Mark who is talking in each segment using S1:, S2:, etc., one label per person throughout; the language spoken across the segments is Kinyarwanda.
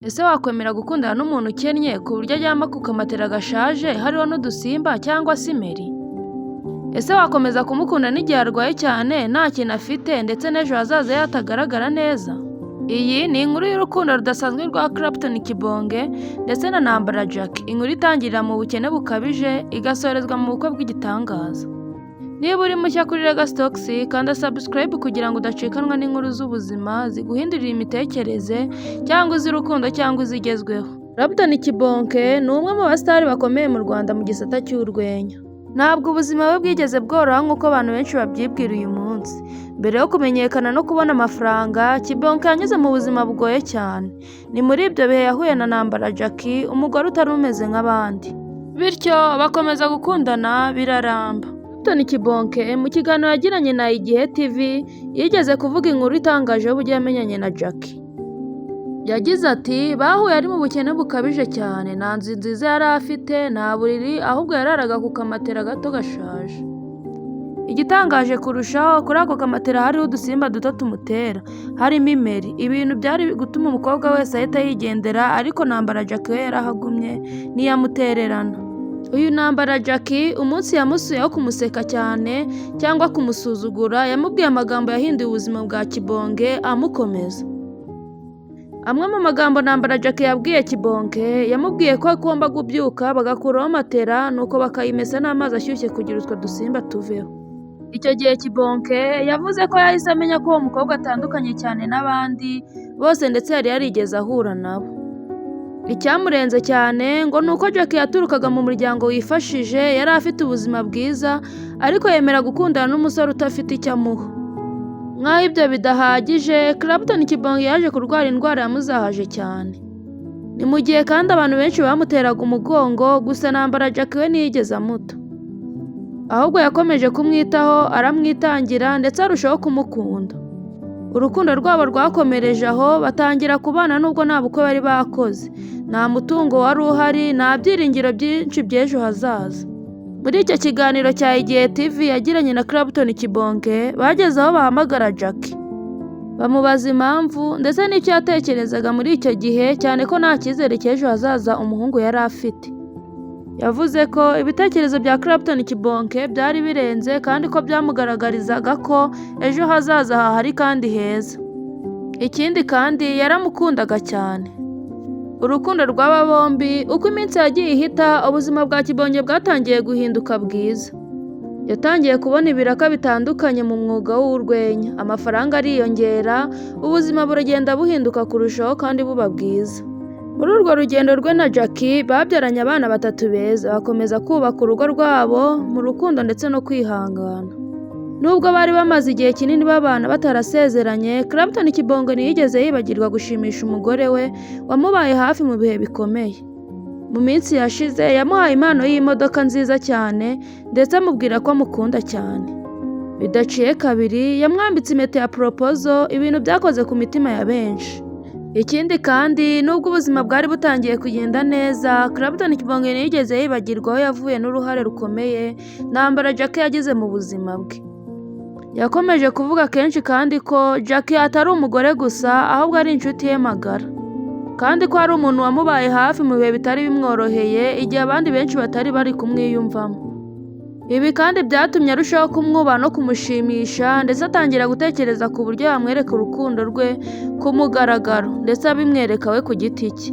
S1: Ese wakwemera gukundana n'umuntu ukennye ku buryo aryama ku kamatera gashaje hariho n'udusimba cyangwa se imeri? Ese wakomeza kumukunda n'igihe arwaye cyane nta kintu afite ndetse n'ejo hazaza ye hatagaragara neza? Iyi ni inkuru y'urukundo rudasanzwe rwa Clapton Kibonge ndetse na Ntambara Jackie, inkuru itangirira mu bukene bukabije igasorezwa mu bukwe bw'igitangaza. Niba uri mushya kuri Legacy Talks, kanda subscribe kugira ngo udacikanwa n'inkuru z'ubuzima ziguhindurira imitekerereze cyangwa iz'urukundo cyangwa izigezweho. Clapton Kibonge ni umwe mu basitari bakomeye mu Rwanda mu gisata cy'urwenya. Ntabwo ubuzima bwe bwigeze bworoha nk'uko abantu benshi babyibwira uyu munsi. Mbere yo kumenyekana no kubona amafaranga, Kibonge yanyuze mu buzima bugoye cyane. Ni muri ibyo bihe yahuye na Ntambara Jackie, umugore utari umeze nk'abandi. Bityo bakomeza gukundana biraramba. Clapton Kibonge mu kiganiro yagiranye na Igihe TV yigeze kuvuga inkuru itangaje y'uburyo yamenyanye na Jackie. Yagize ati bahuye ari mu bukene bukabije cyane, nta nzu nziza yari afite, nta buriri, ahubwo yararaga ku kamatera gato gashaje. Igitangaje kurushaho, kuri ako kamatera hariho udusimba duto tumutera, harimo imeri, ibintu byari gutuma umukobwa wese ahita yigendera, ariko Ntambara Jackie we yarahagumye ntiyamutererana. Uyu Ntambara Jackie umunsi yamusuyeho kumuseka cyane cyangwa kumusuzugura, yamubwiye amagambo yahinduye ubuzima bwa Kibonge amukomeza. Amwe mu magambo Ntambara Jackie yabwiye Kibonge, yamubwiye ko agomba kubyuka bagakuraho matera nuko bakayimesa n'amazi ashyushye kugira utwo dusimba tuveho. Icyo gihe Kibonge yavuze ko yahise amenya ko uwo mukobwa atandukanye cyane n'abandi bose ndetse yari yarigeze ahura nabo. Icyamurenze cyane ngo ni uko Jackie yaturukaga mu muryango wifashije, yari afite ubuzima bwiza, ariko yemera gukundana n'umusore udafite icyo amuha. Nk'aho ibyo bidahagije, Clapton Kibonge yaje kurwara indwara yamuzahaje cyane. Ni mu gihe kandi abantu benshi bamuteraga umugongo, gusa Ntambara Jackie we ntiyigeze amuta. Ahubwo yakomeje kumwitaho, aramwitangira ndetse arushaho kumukunda. Urukundo rwabo rwakomereje aho, batangira kubana nubwo nta bukwe bari bakoze. Nta mutungo wari uhari, nta byiringiro byinshi by'ejo hazaza. Muri icyo kiganiro cya Igihe TV yagiranye na Clapton Kibonge, bageze aho bahamagara Jackie. Bamubaza impamvu ndetse n'icyo yatekerezaga muri icyo gihe, cyane ko nta cyizere cy'ejo hazaza umuhungu yari afite. Yavuze ko ibitekerezo bya Clapton Kibonge byari birenze kandi ko byamugaragarizaga ko ejo hazaza hahari kandi heza. Ikindi kandi yaramukundaga cyane. Urukundo rw'aba bombi uko iminsi yagiye ihita, ubuzima bwa Kibonge bwatangiye guhinduka bwiza. Yatangiye kubona ibiraka bitandukanye mu mwuga w'urwenya, amafaranga ariyongera, ubuzima buragenda buhinduka kurushaho kandi buba bwiza. Muri urwo rugendo rwe na Jackie babyaranye abana 3 beza, bakomeza kubaka urugo rwabo mu rukundo ndetse no kwihangana. Nubwo bari bamaze igihe kinini babana batarasezeranye, Clapton Kibonge ntiyigeze yibagirwa gushimisha umugore we wamubaye hafi mu bihe bikomeye. Mu minsi yashize yamuhaye impano y'imodoka nziza cyane ndetse amubwira ko amukunda cyane. Bidaciye kabiri yamwambitse impeta ya proposal, ibintu byakoze ku mitima ya benshi. Ikindi kandi nubwo ubuzima bwari butangiye kugenda neza, Clapton Kibonge ntiyigeze yibagirwa aho yavuye n'uruhare rukomeye Ntambara Jackie yagize mu buzima bwe. Yakomeje kuvuga kenshi kandi ko Jackie atari umugore gusa, ahubwo ari inshuti ye magara, kandi ko ari umuntu wamubaye hafi mu bihe bitari bimworoheye, igihe abandi benshi batari bari kumwiyumvamo. Ibi kandi byatumye arushaho kumwubaha no kumushimisha, ndetse atangira gutekereza ku buryo yamwereka urukundo rwe ku mugaragaro ndetse abimwereka we ku giti cye.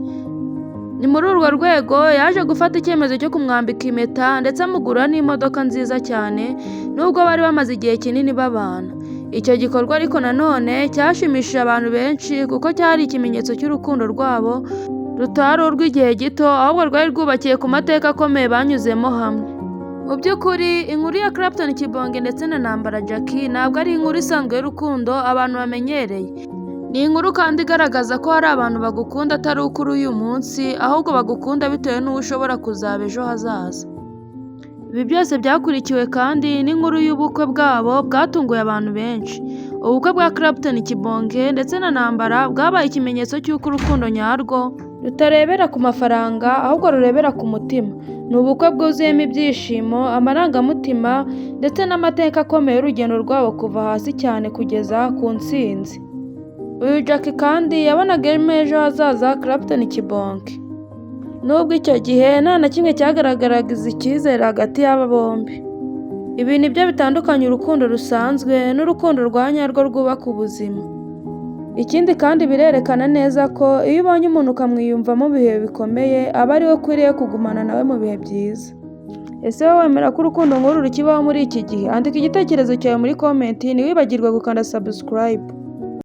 S1: Ni muri urwo rwego yaje gufata icyemezo cyo kumwambika impeta ndetse amugurira n'imodoka nziza cyane, nubwo bari bamaze igihe kinini babana. Icyo gikorwa ariko nanone cyashimishije abantu benshi kuko cyari ikimenyetso cy'urukundo rwabo rutari urw'igihe gito, ahubwo rwari rwubakiye ku mateka akomeye banyuzemo hamwe. Mu by'ukuri inkuru ya Clapton Kibonge ndetse na Ntambara Jackie ntabwo ari inkuru isanzwe y'urukundo abantu bamenyereye. Ni inkuru kandi igaragaza ko hari abantu bagukunda atari ukuri uyu munsi, ahubwo bagukunda bitewe n'uwo ushobora kuzaba ejo hazaza. Ibi byose byakurikiwe kandi n'inkuru y'ubukwe bwabo bwatunguye abantu benshi. Ubukwe bwa Clapton Kibonge ndetse na Ntambara bwabaye ikimenyetso cy'uko urukundo nyarwo rutarebera ku mafaranga, ahubwo rurebera ku mutima. Ni ubukwe bwuzuyemo ibyishimo, amarangamutima ndetse n'amateka akomeye y'urugendo rwabo kuva hasi cyane kugeza ku ntsinzi. Uyu Jackie kandi yabonagamo ejo hazaza ha Clapton Kibonke. Nubwo icyo gihe nta na kimwe cyagaragaraga icyizere hagati y'aba bombi. Ibi ni byo bitandukanye urukundo rusanzwe n'urukundo rwa nyarwo rwubaka ubuzima. Ikindi kandi birerekana neza ko iyo ubonye umuntu ukamwiyumvamo mu bihe bikomeye aba ari we ukwiriye kugumana nawe mu bihe byiza. Ese wowe wemera ko urukundo nk'uru rukibaho muri iki gihe? Andika igitekerezo cyawe muri komenti, ntiwibagirwe gukanda subscribe.